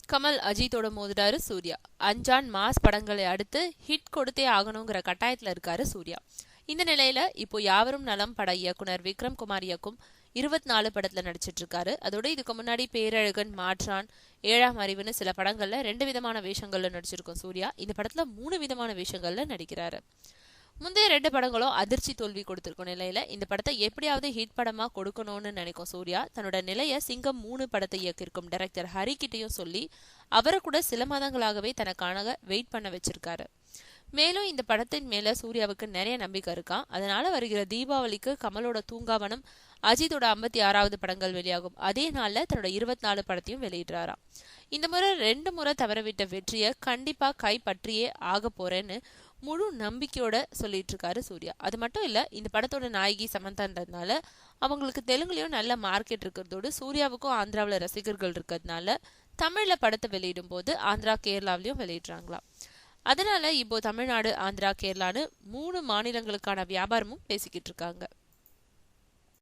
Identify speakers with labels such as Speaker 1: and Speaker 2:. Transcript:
Speaker 1: கமல் அஜித்தோட மோதுறாரு சூர்யா. அஞ்சான் மாஸ் படங்களை அடுத்து ஹிட் கொடுத்தே ஆகணுங்கிற கட்டாயத்துல இருக்காரு சூர்யா. இந்த நிலையில இப்போ யாவரும் நலம் பட இயக்குனர் விக்ரம் குமார் இயக்கும் 24 படத்துல நடிச்சிட்டு இருக்காரு. அதோட இதுக்கு முன்னாடி பேரழகன், மாற்றான், ஏழாம் அறிவுன்னு சில படங்கள்ல 2 விதமான வேஷங்கள்ல நடிச்சிருக்கோம் சூர்யா. இந்த படத்துல 3 விதமான வேஷங்கள்ல நடிக்கிறாரு. முந்தைய 2 படங்களும் அதிர்ச்சி தோல்வி கொடுத்திருக்கும் நிலையில இந்த படத்தை எப்படியாவது ஹிட் படமா கொடுக்கணும்னு நினைக்கும் சூர்யா தன்னோட நிலைய சிங்கம் 3 படத்தை இயக்கியிருக்கும் டைரக்டர் ஹரிக்கிட்டையும் சொல்லி அவரை கூட சில மாதங்களாகவே தனக்கான வெயிட் பண்ண வச்சிருக்காரு. மேலும் இந்த படத்தின் மேல சூர்யாவுக்கு நிறைய நம்பிக்கை இருக்கான். அதனால வருகிற தீபாவளிக்கு கமலோட தூங்காவனம், அஜித்தோட 56வது படங்கள் வெளியாகும். அதே நாள்ல தன்னோட 24 படத்தையும் வெளியிடுறாராம். இந்த முறை 2 முறை தவறவிட்ட வெற்றியை கண்டிப்பா கைப்பற்றியே ஆக போறேன்னு முழு நம்பிக்கையோட சொல்லிட்டு இருக்காரு சூர்யா. அது மட்டும் இல்ல, இந்த படத்தோட நாயகி சமந்தான்றதுனால அவங்களுக்கு தெலுங்குலயும் நல்ல மார்க்கெட் இருக்கிறதோடு சூர்யாவுக்கும் ஆந்திராவில ரசிகர்கள் இருக்கிறதுனால தமிழ்ல படத்தை வெளியிடும் போது ஆந்திரா, கேரளாவிலையும் வெளியிடுறாங்களாம். அதனால இப்போ தமிழ்நாடு, ஆந்திரா, கேரளான்னு 3 மாநிலங்களுக்கான வியாபாரமும் பேசிக்கிட்டு இருக்காங்க.